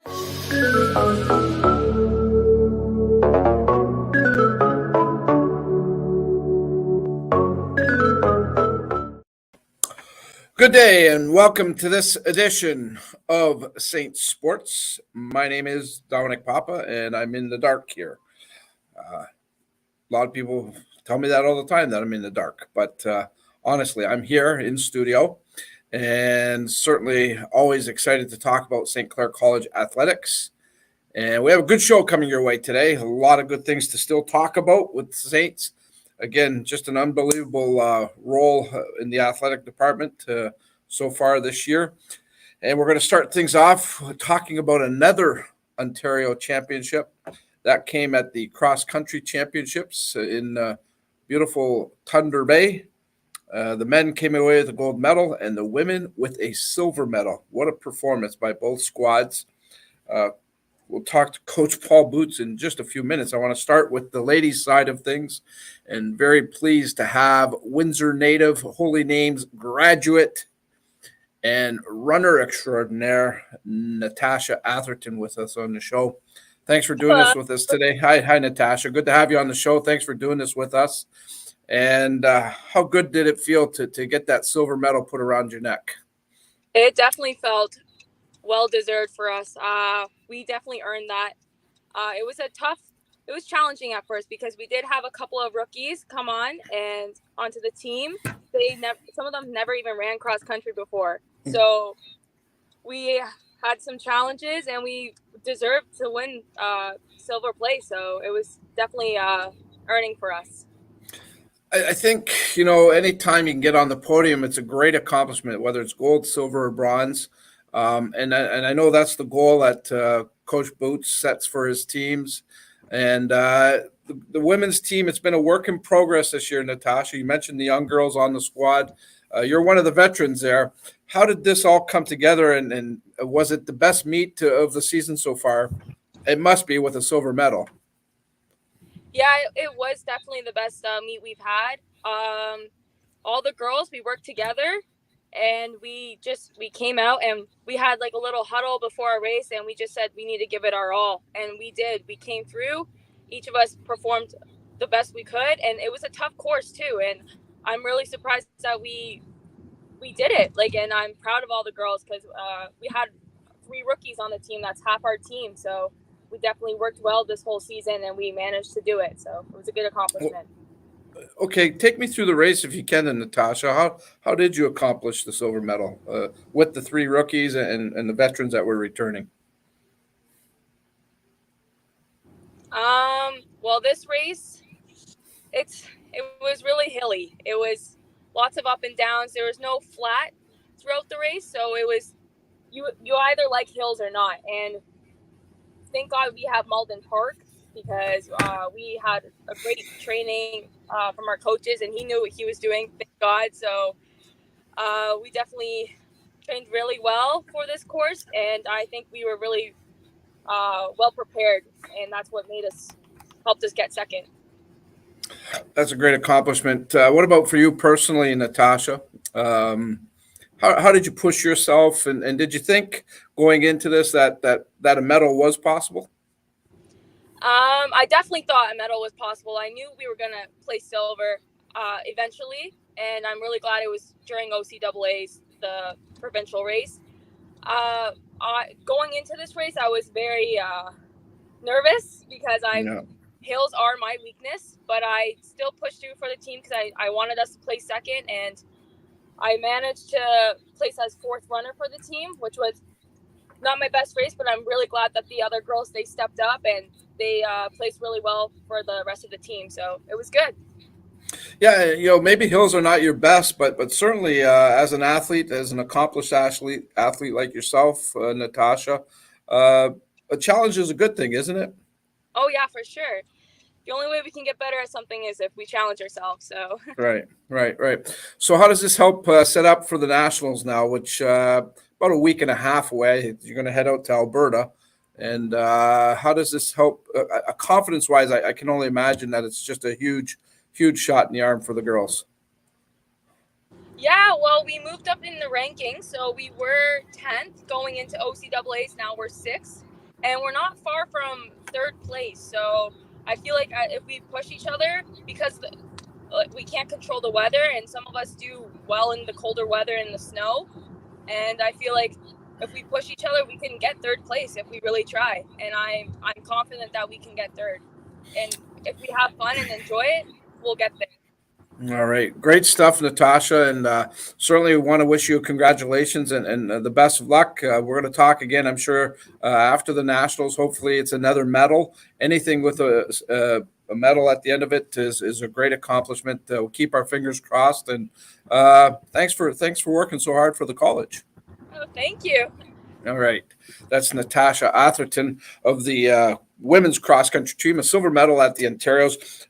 Good day and welcome to this edition of Saint Sports. My name is Dominic Papa and I'm in the dark here. A lot of people tell me that all the time that I'm in the dark, but honestly, I'm here in studio and certainly always excited to talk about St. Clair College athletics. And we have a good show coming your way today. A lot of good things to still talk about with the Saints. Again, just an unbelievable role in the athletic department so far this year. And we're going to start things off talking about another Ontario championship that came at the cross country championships in beautiful Thunder Bay. The men came away with a gold medal and the women with a silver medal. What a performance by both squads. We'll talk to Coach Paul Boots in just a few minutes. I want to start with the ladies' side of things, and very pleased to have Windsor native, Holy Names graduate, and runner extraordinaire, Natasha Atherton, with us on the show. Thanks for doing this with us today. Hi, Natasha. Good to have you on the show. Thanks for doing this with us. And how good did it feel to get that silver medal put around your neck? It definitely felt well-deserved for us. We definitely earned that. It was challenging at first because we did have a couple of rookies come on and onto the team. Some of them never even ran cross country before. So we had some challenges and we deserved to win silver place. So it was definitely earning for us. I think, anytime you can get on the podium, it's a great accomplishment, whether it's gold, silver, or bronze. And I know that's the goal that Coach Boots sets for his teams. And the women's team, it's been a work in progress this year, Natasha. You mentioned the young girls on the squad. You're one of the veterans there. How did this all come together, and was it the best meet of the season so far? It must be, with a silver medal. Yeah, it was definitely the best meet we've had. All the girls, we worked together. And we came out and we had like a little huddle before our race and we just said we need to give it our all. And we did. We came through. Each of us performed the best we could. And it was a tough course too. And I'm really surprised that we did it. And I'm proud of all the girls because we had 3 rookies on the team. That's half our team. So we definitely worked well this whole season and we managed to do it. So it was a good accomplishment. Okay, take me through the race if you can, then, Natasha. How did you accomplish the silver medal with the 3 rookies and the veterans that were returning? Well, this race, it was really hilly. It was lots of up and downs. There was no flat throughout the race, so it was you either like hills or not. And thank God we have Malden Park because we had a great training from our coaches, and he knew what he was doing. Thank God. So we definitely trained really well for this course, and I think we were really well prepared, and that's what helped us get second. That's a great accomplishment. What about for you personally, Natasha? How did you push yourself, and did you think going into this that a medal was possible? I definitely thought a medal was possible. I knew we were going to play silver eventually, and I'm really glad it was during OCAA's, the provincial race. Going into this race, I was very nervous because hills are my weakness, but I still pushed through for the team because I wanted us to place second, and I managed to place as 4th runner for the team, which was not my best race, but I'm really glad that the other girls, they stepped up and they placed really well for the rest of the team. So it was good. Yeah, maybe hills are not your best, but certainly as an athlete, as an accomplished athlete like yourself, Natasha, a challenge is a good thing, isn't it? Oh, yeah, for sure. The only way we can get better at something is if we challenge ourselves. So Right. So how does this help set up for the Nationals now, which about a week and a half away? You're going to head out to Alberta. And how does this help? Confidence-wise, I can only imagine that it's just a huge shot in the arm for the girls. Yeah, well, we moved up in the rankings. So we were 10th going into OCAA's. Now we're 6th. and we're not far from third place. So I feel like if we push each other, because we can't control the weather, and some of us do well in the colder weather and the snow, and I feel like if we push each other, we can get third place if we really try. And I'm confident that we can get third. And if we have fun and enjoy it, we'll get there. All right. Great stuff, Natasha. And certainly want to wish you congratulations and the best of luck. We're going to talk again, I'm sure, after the Nationals. Hopefully, it's another medal. Anything with a medal at the end of it is a great accomplishment. We'll keep our fingers crossed. And thanks for working so hard for the college. Oh, thank you. All right. That's Natasha Atherton of the women's cross country team, a silver medal at the Ontario's.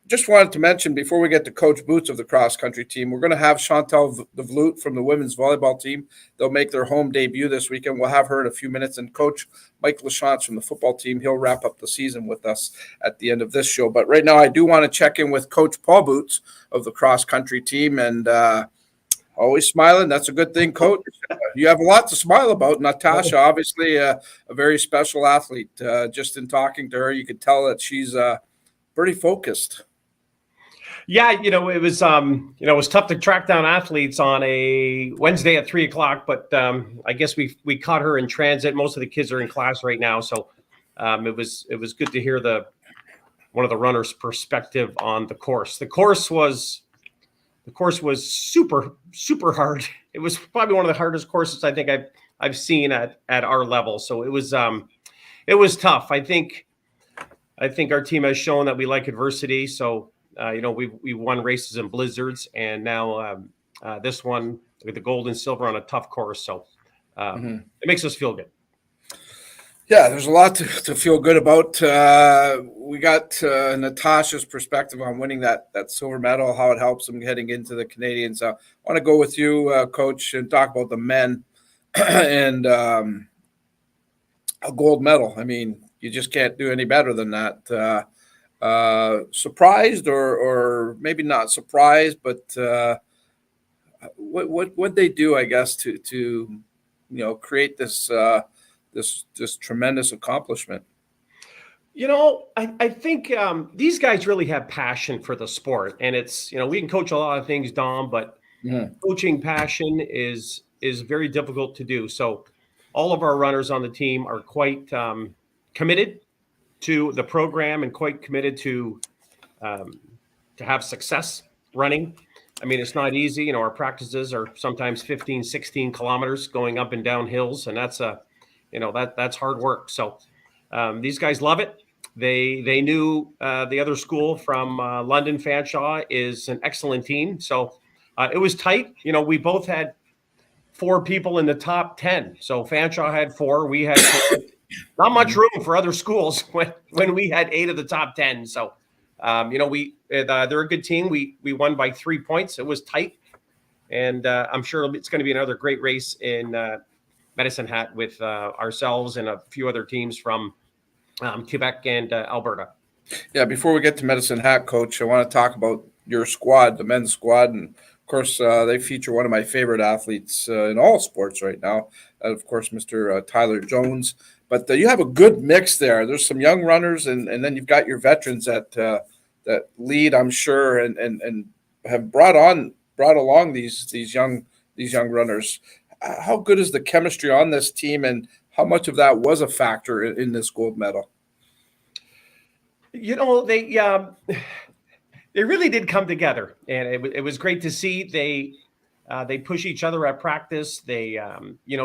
Just wanted to mention before we get to Coach Boots of the cross country team, we're going to have Chantal DeVloot from the women's volleyball team. They'll make their home debut this weekend. We'll have her in a few minutes. And Coach Mike Lachance from the football team, he'll wrap up the season with us at the end of this show. But right now, I do want to check in with Coach Paul Boots of the cross country team. And always smiling. That's a good thing, Coach. You have a lot to smile about. Natasha, obviously a very special athlete. Just in talking to her, you could tell that she's pretty focused. Yeah, it was it was tough to track down athletes on a Wednesday at 3:00, but I guess we caught her in transit. Most of the kids are in class right now, so it was good to hear one of the runners' perspective on the course. The course was super hard. It was probably one of the hardest courses I think I've seen at our level. So it was tough. I think our team has shown that we like adversity. So we won races in blizzards, and now this one with the gold and silver on a tough course. So it makes us feel good. Yeah, there's a lot to feel good about. We got Natasha's perspective on winning that silver medal, how it helps them heading into the Canadians. I want to go with you, Coach, and talk about the men and a gold medal. I mean, you just can't do any better than that. Surprised or maybe not surprised, but what they do, I guess, to create this tremendous accomplishment. I think these guys really have passion for the sport, and it's we can coach a lot of things, Dom, but coaching passion is very difficult to do. So all of our runners on the team are quite committed to the program and quite committed to have success running. I mean, it's not easy. Our practices are sometimes 15, 16 kilometers going up and down hills, and that's that's hard work. So these guys love it. They knew the other school from London, Fanshawe, is an excellent team. So it was tight. We both had 4 people in the top 10. So Fanshawe had 4. We had 4. Not much room for other schools when we had 8 of the top 10. So, they're a good team. We won by 3 points. It was tight, and I'm sure it's going to be another great race in Medicine Hat with ourselves and a few other teams from Quebec and Alberta. Yeah, before we get to Medicine Hat, Coach, I want to talk about your squad, the men's squad, and of course, they feature one of my favorite athletes in all sports right now, of course, Mr. Tyler Jones. But you have a good mix there. There's some young runners, and then you've got your veterans that lead, I'm sure, and have brought along these young runners. How good is the chemistry on this team, and how much of that was a factor in this gold medal? They really did come together, and it was great to see. They push each other at practice. They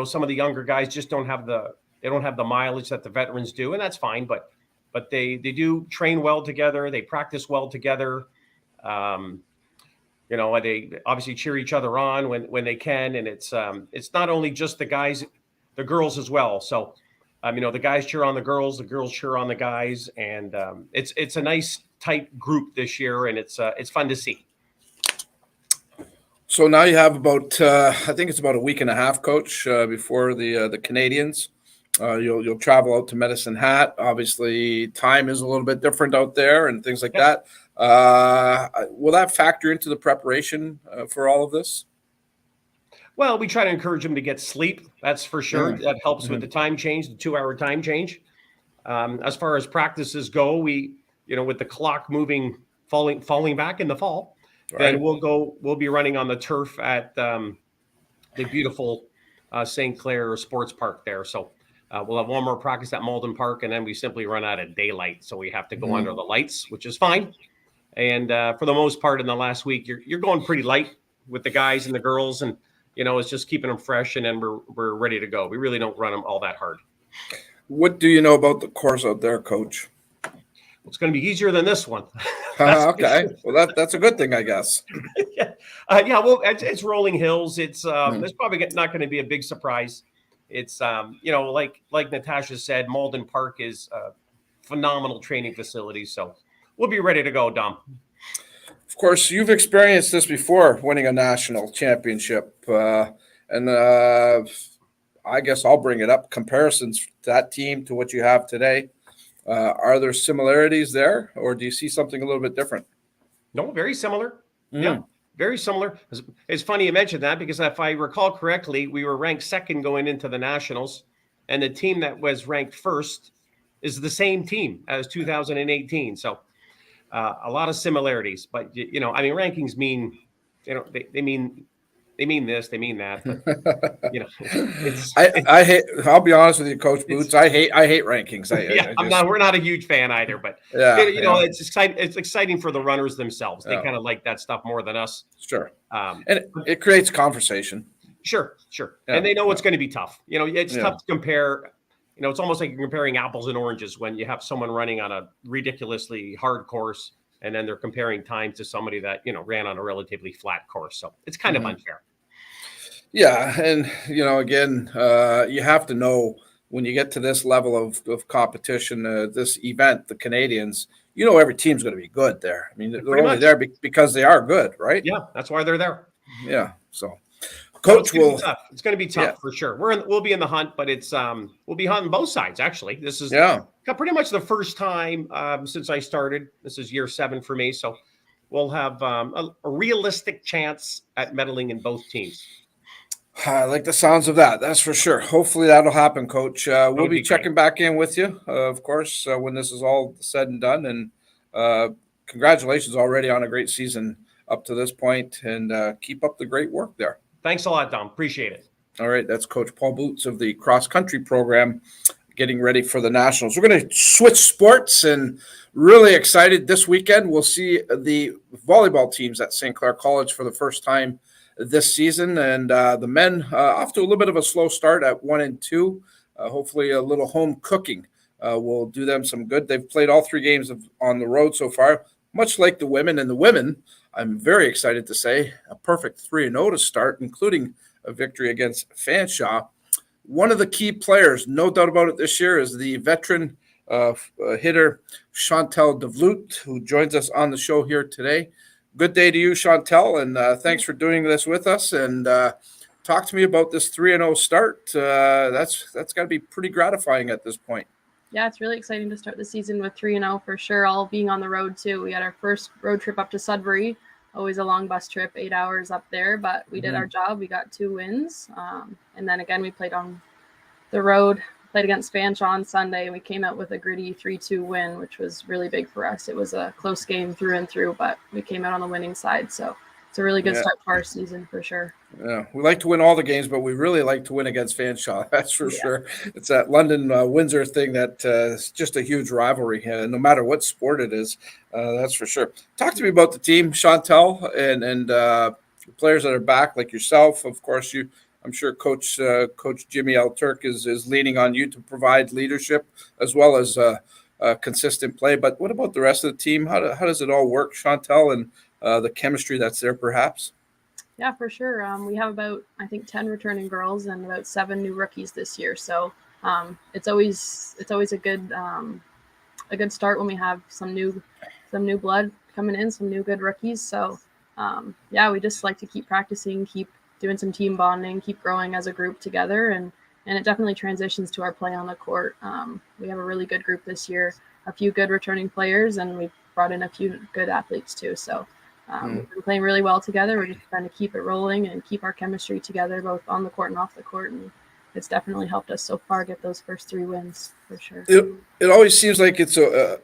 some of the younger guys just don't have the mileage that the veterans do, and that's fine. But they do train well together. They practice well together. They obviously cheer each other on when they can, and it's not only just the guys, the girls as well. So, the guys cheer on the girls cheer on the guys, and it's a nice tight group this year, and it's fun to see. So now you have about I think it's about a week and a half, Coach, before the Canadians. You'll travel out to Medicine Hat. Obviously, time is a little bit different out there and things like that. Will that factor into the preparation for all of this? Well, we try to encourage them to get sleep. That's for sure. Yeah. That helps with the time change, the 2-hour time change. As far as practices go, we, with the clock moving, falling back in the fall, then we'll be running on the turf at the beautiful St. Clair Sports Park there. So we'll have one more practice at Malden Park, and then we simply run out of daylight. So we have to go under the lights, which is fine. And for the most part in the last week, you're going pretty light with the guys and the girls, and it's just keeping them fresh, and then we're ready to go. We really don't run them all that hard. What do you know about the course out there, Coach? It's going to be easier than this one. Okay, well that's a good thing, I guess. Yeah. Well, it's rolling hills. It's probably not going to be a big surprise. It's like Natasha said, Malden Park is a phenomenal training facility, so we'll be ready to go, Dom. Of course, you've experienced this before, winning a national championship, and I guess I'll bring it up. Comparisons to that team to what you have today. Are there similarities there, or do you see something a little bit different? No, very similar. Yeah, very similar. It's funny you mentioned that, because if I recall correctly, we were ranked second going into the nationals, and the team that was ranked first is the same team as 2018. So a lot of similarities, but rankings mean, they mean this, they mean that. But, I hate. I'll be honest with you, Coach Boots. I hate rankings. We're not a huge fan either, but it's exciting. It's exciting for the runners themselves. They kind of like that stuff more than us. Sure, and it creates conversation. Sure, and they know it's going to be tough. It's tough to compare. It's almost like you're comparing apples and oranges when you have someone running on a ridiculously hard course, and then they're comparing time to somebody that, ran on a relatively flat course. So it's kind of unfair. Yeah. And, again, you have to know when you get to this level of competition, this event, the Canadians, every team's going to be good there. I mean, they're only there because they are good, right? Yeah, that's why they're there. Yeah. So Coach it's going to be tough for sure. We'll be in the hunt, but we'll be hunting both sides. Actually, this is pretty much the first time since I started. This is year 7 for me, so we'll have a realistic chance at medaling in both teams. I like the sounds of that. That's for sure. Hopefully that'll happen, Coach. We'll be checking back in with you, of course, when this is all said and done. And congratulations already on a great season up to this point, and keep up the great work there. Thanks a lot, Dom. Appreciate it. All right. That's Coach Paul Boots of the cross country program, getting ready for the nationals. We're going to switch sports, and really excited this weekend. We'll see the volleyball teams at St. Clair College for the first time this season. And the men off to a little bit of a slow start at 1-2. Hopefully a little home cooking will do them some good. They've played all 3 games on the road so far, much like the women. And the women, I'm very excited to say, a perfect 3-0 to start, including a victory against Fanshawe. One of the key players, no doubt about it, this year is the veteran hitter Chantel DeVloot, who joins us on the show here today. Good day to you, Chantel, and thanks for doing this with us. And talk to me about this 3-0 start. That's got to be pretty gratifying at this point. Yeah, it's really exciting to start the season with 3-0 for sure, all being on the road too. We had our first road trip up to Sudbury, always a long bus trip, 8 hours up there, but we did our job. We got 2 wins. And then again, we played on the road, played against Fanshawe on Sunday, and we came out with a gritty 3-2 win, which was really big for us. It was a close game through and through, but we came out on the winning side. So it's a really good start to our season for sure. Yeah, we like to win all the games, but we really like to win against Fanshawe. That's for sure. It's that London-Windsor thing that is just a huge rivalry, no matter what sport it is. That's for sure. Talk to me about the team, Chantel, and the players that are back, like yourself. Of course, I'm sure Coach Jimmy L. Turk is leaning on you to provide leadership as well as consistent play. But what about the rest of the team? How does it all work, Chantel, and the chemistry that's there, perhaps? Yeah, for sure. We have about, I think, 10 returning girls and about 7 new rookies this year. So it's always a good start when we have some new blood coming in, some new good rookies. So we just like to keep practicing, keep doing some team bonding, keep growing as a group together, and it definitely transitions to our play on the court. We have a really good group this year, a few good returning players, and we've brought in a few good athletes too. So We've been playing really well together. We're just trying to keep it rolling and keep our chemistry together, both on the court and off the court. And it's definitely helped us so far get those first 3 wins for sure. It always seems like it's a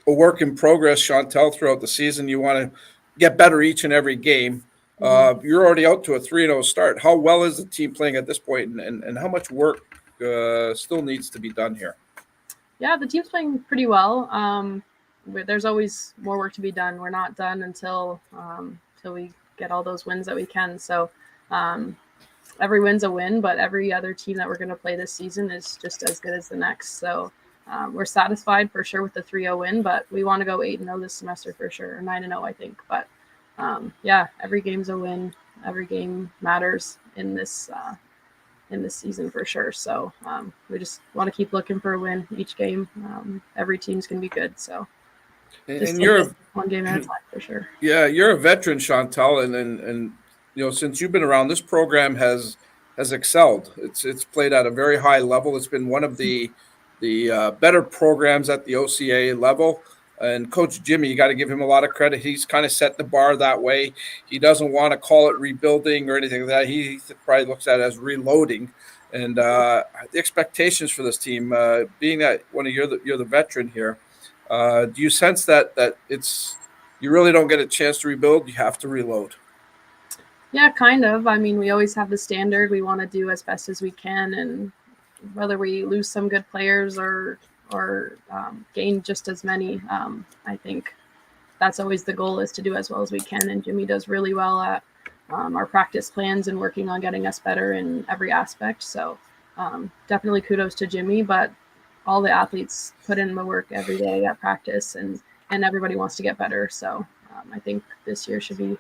work in progress, Chantel, throughout the season. You want to get better each and every game. You're already out to a 3-0 start. How well is the team playing at this point, and how much work still needs to be done here? Yeah, the team's playing pretty well. There's always more work to be done. We're not done until we get all those wins that we can. So every win's a win, but every other team that we're going to play this season is just as good as the next. So we're satisfied for sure with the 3-0 win, but we want to go 8-0 this semester for sure, or 9-0, I think. But yeah, every game's a win. Every game matters in this season for sure. So we just want to keep looking for a win each game. Every team's going to be good. So and you're one game at a time for sure. Yeah, you're a veteran, Chantel, and since you've been around, this program has excelled. It's played at a very high level. It's been one of the better programs at the OCA level. And Coach Jimmy, you got to give him a lot of credit. He's kind of set the bar that way. He doesn't want to call it rebuilding or anything like that. He probably looks at it as reloading. And the expectations for this team, being that you're the veteran here, do you sense that you really don't get a chance to rebuild? You have to reload. Yeah, kind of. I mean, we always have the standard. We want to do as best as we can, and whether we lose some good players or gain just as many, I think that's always the goal, is to do as well as we can. And Jimmy does really well at our practice plans and working on getting us better in every aspect. So definitely kudos to Jimmy, but all the athletes put in the work every day at practice, and everybody wants to get better. So I think this year should be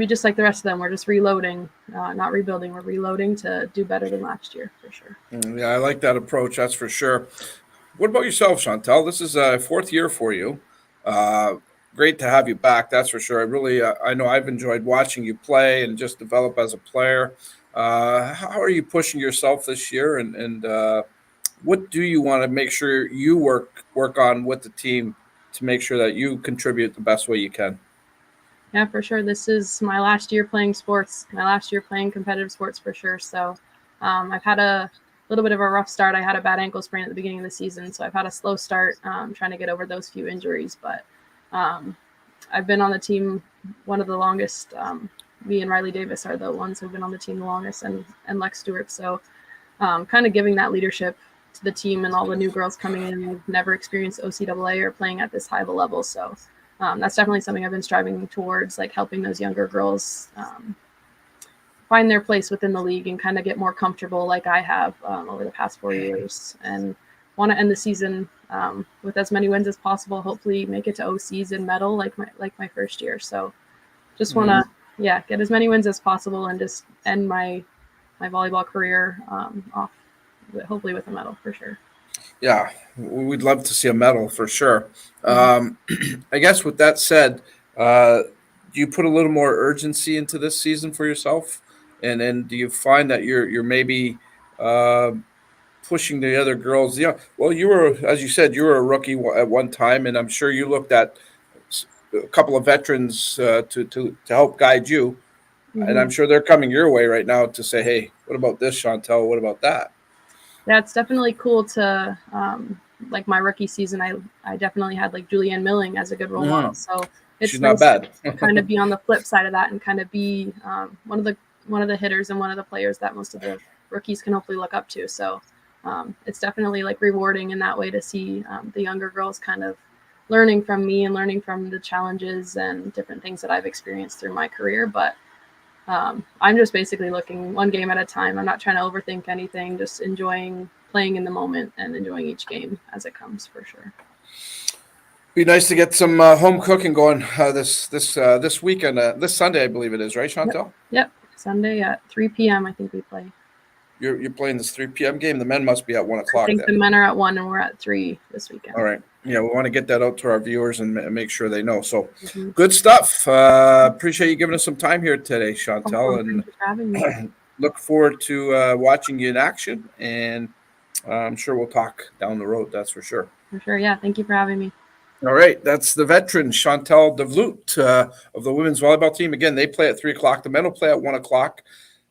just like the rest of them. We're just reloading, not rebuilding. We're reloading to do better than last year for sure. Yeah, I like that approach. That's for sure. What about yourself, Chantel? This is a 4th year for you. Great to have you back. That's for sure. I know I've enjoyed watching you play and just develop as a player. How are you pushing yourself this year, and what do you want to make sure you work on with the team to make sure that you contribute the best way you can? Yeah, for sure. This is my last year playing sports, my last year playing competitive sports for sure. So I've had a little bit of a rough start. I had a bad ankle sprain at the beginning of the season, so I've had a slow start trying to get over those few injuries. But I've been on the team one of the longest. Me and Riley Davis are the ones who've been on the team the longest, and Lex Stewart. So kind of giving that leadership to the team and all the new girls coming in who've never experienced OCAA or playing at this high of a level. So that's definitely something I've been striving towards, like helping those younger girls find their place within the league and kind of get more comfortable like I have over the past 4 years, and want to end the season with as many wins as possible, hopefully make it to OCs and medal like my first year. So just want to get as many wins as possible and just end my volleyball career off hopefully with a medal for sure. Yeah, we'd love to see a medal for sure. I guess with that said, do you put a little more urgency into this season for yourself? And then do you find that you're maybe pushing the other girls? Yeah, well, you were, as you said, you were a rookie at one time, and I'm sure you looked at a couple of veterans to help guide you. And I'm sure they're coming your way right now to say, hey, what about this, Chantel? What about that? Yeah, it's definitely cool to like my rookie season. I definitely had like Julianne Milling as a good role model. So it's She's nice not bad. to kind of be on the flip side of that and kind of be one of the hitters and one of the players that most of the rookies can hopefully look up to. So it's definitely like rewarding in that way to see the younger girls kind of learning from me and learning from the challenges and different things that I've experienced through my career. But I'm just basically looking one game at a time. I'm not trying to overthink anything, just enjoying playing in the moment and enjoying each game as it comes for sure. Be nice to get some home cooking going this weekend, this Sunday, I believe it is, right, Chantel? Yep. Sunday at 3 p.m. I think we play. You're playing this 3 p.m. game. The men must be at 1 o'clock. I think then. the men are at 1 and we're at 3 this weekend. All right. Yeah, we want to get that out to our viewers and make sure they know. So good stuff. Appreciate you giving us some time here today, Chantel, and thank you for having me. Look forward to watching you in action. And I'm sure we'll talk down the road. That's for sure. For sure. Yeah. Thank you for having me. All right, that's the veteran Chantal DeVloot of the women's volleyball team. Again, they play at 3 o'clock. The men will play at 1 o'clock.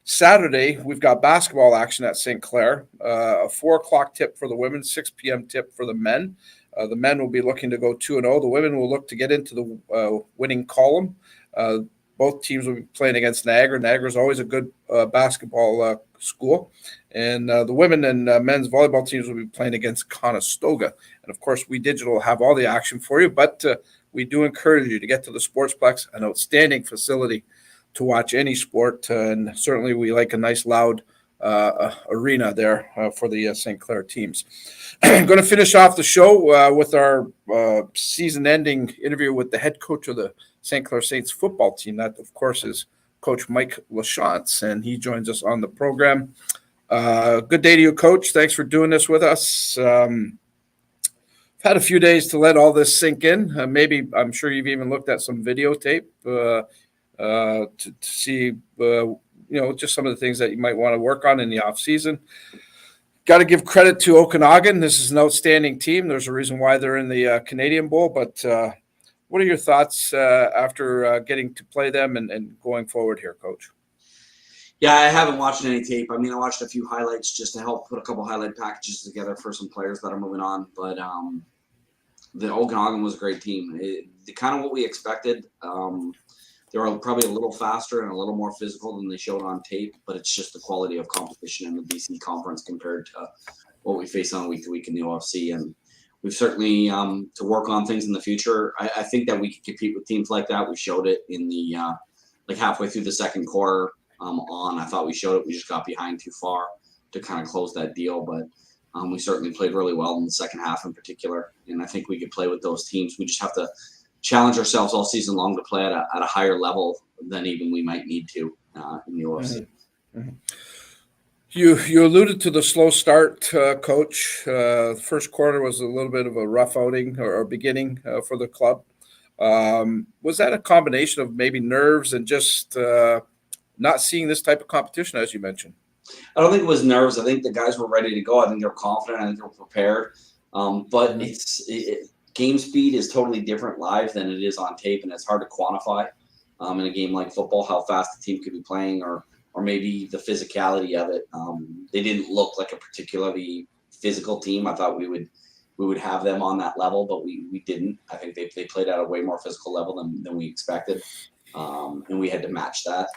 Saturday, we've got basketball action at St. Clair. A 4 o'clock tip for the women, 6 p.m. tip for the men. The men will be looking to go 2-0. The women will look to get into the winning column. Both teams will be playing against Niagara. Niagara is always a good basketball school. And the women and men's volleyball teams will be playing against Conestoga. And, of course, We Digital will have all the action for you. But we do encourage you to get to the Sportsplex, an outstanding facility to watch any sport. And certainly we like a nice, loud arena there for the St. Clair teams. I'm going to finish off the show with our season-ending interview with the head coach of the St. Clair Saints football team. That, of course, is Coach Mike Lachance, and he joins us on the program. Good day to you, Coach. Thanks for doing this with us. I've had a few days to let all this sink in. Maybe I'm sure you've even looked at some videotape to see, just some of the things that you might want to work on in the off season. Got to give credit to Okanagan. This is an outstanding team. There's a reason why they're in the Canadian Bowl. But what are your thoughts after getting to play them and going forward here, Coach? Yeah, I haven't watched any tape. I mean, I watched a few highlights just to help put a couple highlight packages together for some players that are moving on. But the Okanagan was a great team. Kind of what we expected. They were probably a little faster and a little more physical than they showed on tape, but it's just the quality of competition in the BC Conference compared to what we face on week to week in the OFC. And we've certainly to work on things in the future. I think that we can compete with teams like that. We showed it in the halfway through the second quarter. I thought we showed it. We just got behind too far to kind of close that deal, but we certainly played really well in the second half in particular. And I think we could play with those teams. We just have to challenge ourselves all season long to play at a higher level than even we might need to in the OFC. Mm-hmm. You alluded to the slow start, Coach. The first quarter was a little bit of a rough outing or beginning for the club. Was that a combination of maybe nerves and just not seeing this type of competition, as you mentioned? I don't think it was nerves. I think the guys were ready to go. I think they were confident. I think they were prepared. But game speed is totally different live than it is on tape, and it's hard to quantify in a game like football how fast the team could be playing or maybe the physicality of it. They didn't look like a particularly physical team. I thought we would have them on that level, but we didn't. I think they played at a way more physical level than we expected, and we had to match that.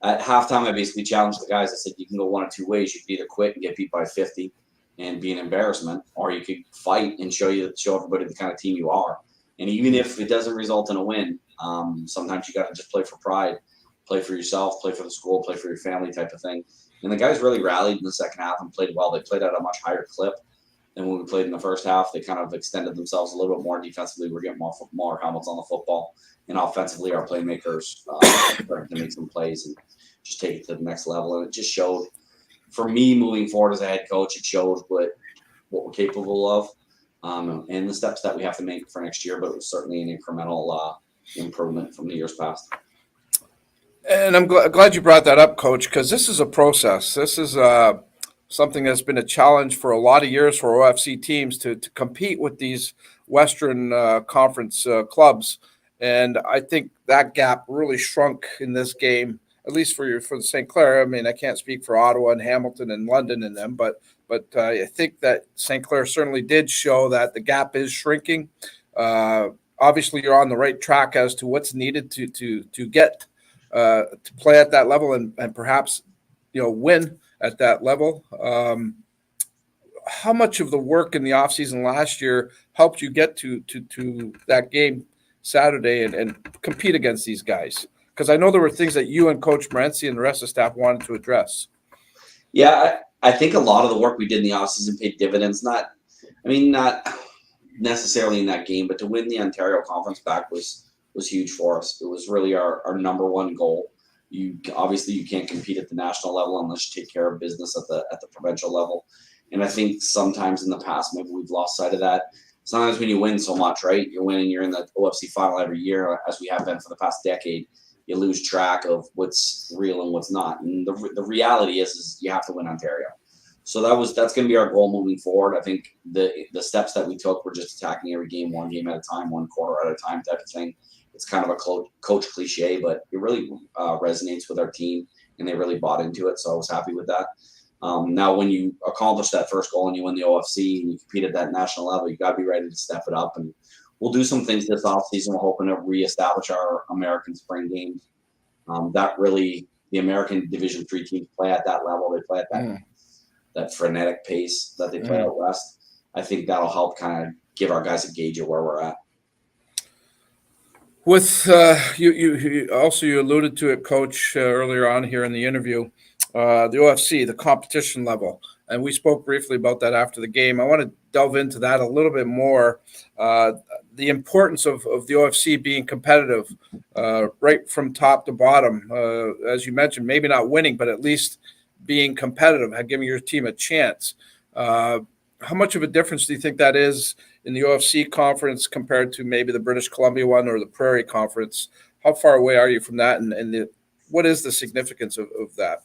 At halftime, I basically challenged the guys. I said, you can go one of two ways. You can either quit and get beat by 50 and be an embarrassment, or you could fight and show everybody the kind of team you are. And even if it doesn't result in a win, sometimes you got to just play for pride, play for yourself, play for the school, play for your family type of thing. And the guys really rallied in the second half and played well. They played at a much higher clip than when we played in the first half. They kind of extended themselves a little bit more defensively. We're getting more helmets on the football. And offensively, our playmakers starting to make some plays and just take it to the next level. And it just showed, for me, moving forward as a head coach, it showed what we're capable of and the steps that we have to make for next year. But it was certainly an incremental improvement from the years past. And I'm glad you brought that up, Coach, because this is a process. This is something that's been a challenge for a lot of years for OFC teams to compete with these Western Conference clubs. And I think that gap really shrunk in this game, at least for the St. Clair. I mean, I can't speak for Ottawa and Hamilton and London and them, but I think that St. Clair certainly did show that the gap is shrinking. Obviously, you're on the right track as to what's needed to get to play at that level and perhaps win at that level. How much of the work in the offseason last year helped you get to that game Saturday and compete against these guys? Because I know there were things that you and Coach Morency and the rest of the staff wanted to address. I think a lot of the work we did in the offseason paid dividends. Not necessarily in that game, but to win the Ontario Conference back was huge for us. It was really our number one goal. You can't compete at the national level unless you take care of business at the provincial level. And I think sometimes in the past maybe we've lost sight of that. Sometimes when you win so much, right? You're in the OFC final every year, as we have been for the past decade. You lose track of what's real and what's not. And the reality is you have to win Ontario. So that's going to be our goal moving forward. I think the steps that we took were just attacking every game, one game at a time, one quarter at a time type of thing. It's kind of a coach cliche, but it really resonates with our team, and they really bought into it. So I was happy with that. Now, when you accomplish that first goal and you win the OFC and you compete at that national level, you got to be ready to step it up. And we'll do some things this offseason. We're hoping to reestablish our American spring games. The American Division III teams play at that level. They play at that frenetic pace that they play out west. I think that'll help kind of give our guys a gauge of where we're at. With you alluded to it, Coach, earlier on here in the interview, the OFC, the competition level, and we spoke briefly about that after the game. I want to delve into that a little bit more. The importance of the OFC being competitive, right from top to bottom. As you mentioned, maybe not winning, but at least being competitive, giving your team a chance. How much of a difference do you think that is in the OFC conference compared to maybe the British Columbia one or the Prairie Conference? How far away are you from that, and what is the significance of that?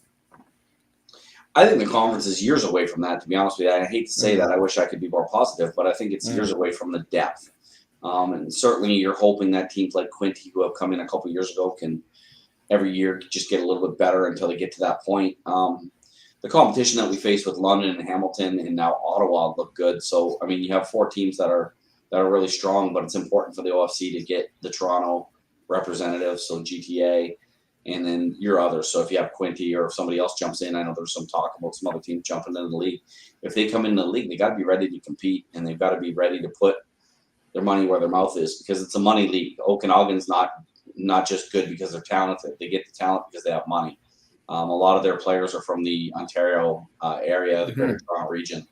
I think the conference is years away from that, to be honest with you. I hate to say that. I wish I could be more positive, but I think it's years away from the depth. And certainly you're hoping that teams like Quinte, who have come in a couple of years ago, can every year just get a little bit better until they get to that point. The competition that we face with London and Hamilton and now Ottawa look good. So, I mean, you have 4 teams that are really strong, but it's important for the OFC to get the Toronto representatives, so GTA, and then your others. So if you have Quinte or if somebody else jumps in, I know there's some talk about some other teams jumping into the league. If they come into the league, they got to be ready to compete, and they've got to be ready to put their money where their mouth is, because it's a money league. Okanagan's not just good because they're talented. They get the talent because they have money. A lot of their players are from the Ontario area, the Greater Toronto region,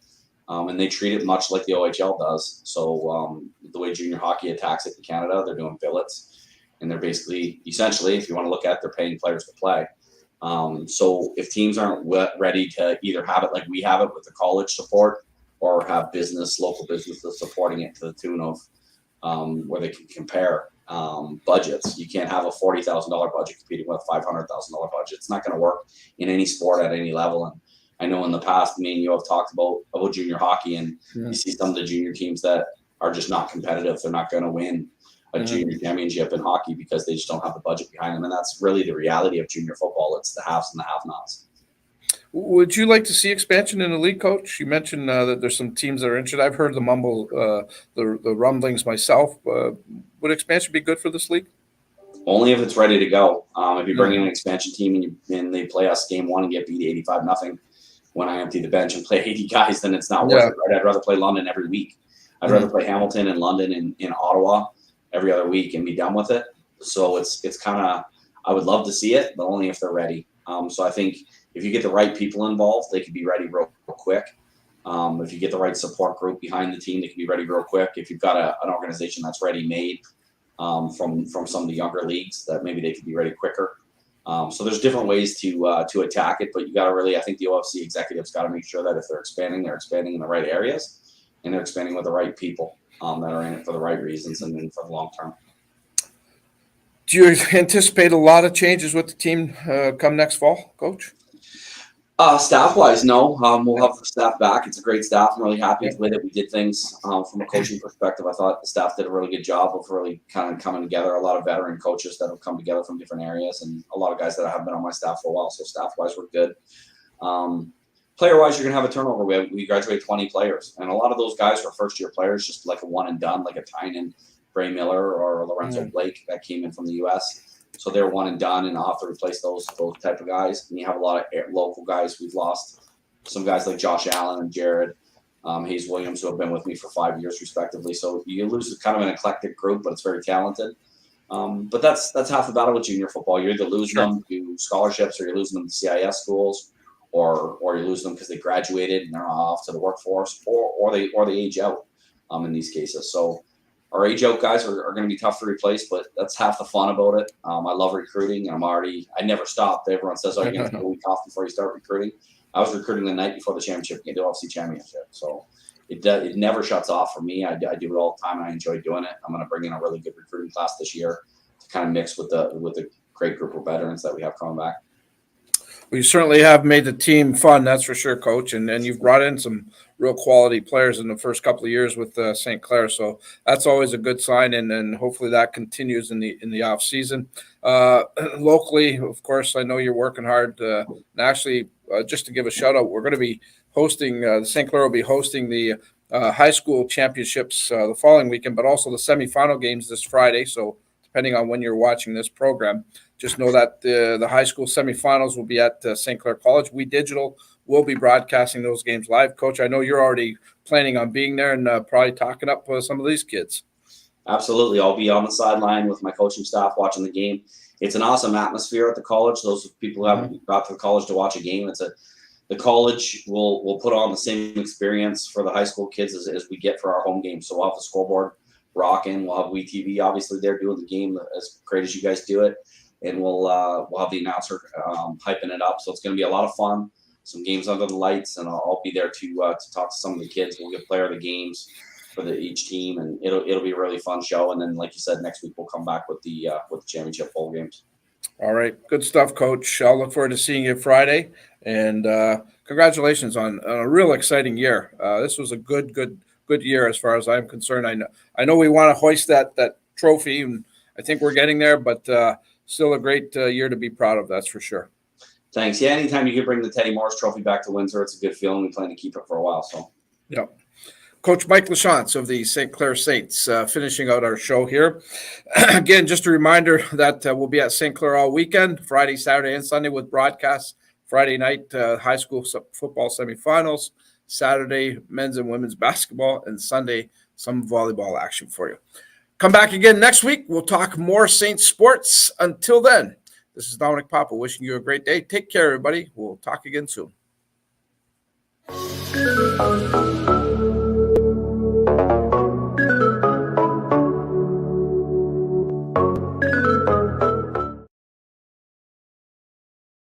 and they treat it much like the OHL does. So the way junior hockey attacks it in Canada, they're doing billets, and they're essentially, if you want to look at it, they're paying players to play. So if teams aren't ready to either have it like we have it with the college support, or have local businesses supporting it to the tune of where they can compare budgets. You can't have a $40,000 budget competing with a $500,000 budget. It's not going to work in any sport at any level. And I know in the past, me and you have talked about junior hockey, and you see some of the junior teams that are just not competitive. They're not going to win a junior championship in hockey because they just don't have the budget behind them. And that's really the reality of junior football. It's the haves and the have-nots. Would you like to see expansion in the league, Coach? You mentioned that there's some teams that are interested. I've heard the the rumblings myself. Would expansion be good for this league? Only if it's ready to go. If you bring in an expansion team and they play us game 1 and get beat 85-0, when I empty the bench and play 80 guys, then it's not worth it. Right? I'd rather play London every week. I'd rather play Hamilton and London in Ottawa every other week and be done with it. So it's kind of, I would love to see it, but only if they're ready. So I think if you get the right people involved, they can be ready real quick. If you get the right support group behind the team, they can be ready real quick. If you've got an organization that's ready-made from some of the younger leagues, that maybe they could be ready quicker. So there's different ways to attack it, but you got to really, I think the OFC executives got to make sure that if they're expanding in the right areas, and they're expanding with the right people that are in it for the right reasons and then for the long term. Do you anticipate a lot of changes with the team come next fall, Coach? Staff-wise, no. We'll have the staff back. It's a great staff. I'm really happy with the way that we did things from a coaching perspective. I thought the staff did a really good job of really kind of coming together. A lot of veteran coaches that have come together from different areas, and a lot of guys that have been on my staff for a while. So staff-wise, we're good. Player-wise, you're going to have a turnover. We graduate 20 players, and a lot of those guys were first-year players, just like a one-and-done, like a Tynan, Bray Miller, or Lorenzo Blake that came in from the U.S., so they're one and done, and I'll have to replace those type of guys. And you have a lot of local guys. We've lost some guys like Josh Allen and Jared Hayes Williams, who have been with me for 5 years respectively. So you lose kind of an eclectic group, but it's very talented. But that's half the battle with junior football. You're either losing them to scholarships, or you're losing them to CIS schools, or you're losing them because they graduated and they're off to the workforce, or they age out in these cases. So our age out guys are going to be tough to replace, but that's half the fun about it. I love recruiting, and I never stopped. Everyone says, "Oh, you're going to take a week off before you start recruiting." I was recruiting the night before the championship game, the OFC championship. So it never shuts off for me. I do it all the time, and I enjoy doing it. I'm going to bring in a really good recruiting class this year to kind of mix with the great group of veterans that we have coming back. You certainly have made the team fun, that's for sure, Coach. And you've brought in some real quality players in the first couple of years with St. Clair, so that's always a good sign. And hopefully that continues in the off season. Locally, of course, I know you're working hard. And actually, just to give a shout out, we're going to be hosting St. Clair will be hosting the high school championships the following weekend, but also the semifinal games this Friday. So depending on when you're watching this program. Just know that the high school semifinals will be at St. Clair College. We Digital will be broadcasting those games live. Coach, I know you're already planning on being there and probably talking up some of these kids. Absolutely. I'll be on the sideline with my coaching staff watching the game. It's an awesome atmosphere at the college. Those people who haven't got to the college to watch a game, the college will put on the same experience for the high school kids as we get for our home games. So we'll have the scoreboard rocking. We'll have WeTV. Obviously, they're doing the game as great as you guys do it. And we'll have the announcer hyping it up. So it's going to be a lot of fun. Some games under the lights, and I'll be there to talk to some of the kids. We'll get player of the games for each team, and it'll be a really fun show. And then, like you said, next week we'll come back with the championship bowl games. All right, good stuff, Coach. I'll look forward to seeing you Friday, and congratulations on a real exciting year. This was a good year as far as I'm concerned. I know we want to hoist that trophy, and I think we're getting there, but still a great year to be proud of, that's for sure. Thanks. Yeah, anytime you can bring the Teddy Morris Trophy back to Windsor, it's a good feeling. We plan to keep it for a while. So, yeah. Coach Mike Lachance of the St. Clair Saints, finishing out our show here. Again, just a reminder that we'll be at St. Clair all weekend, Friday, Saturday, and Sunday with broadcasts. Friday night, high school football semifinals. Saturday, men's and women's basketball. And Sunday, some volleyball action for you. Come back again next week. We'll talk more Saints sports. Until then, this is Dominic Papa wishing you a great day. Take care, everybody. We'll talk again soon.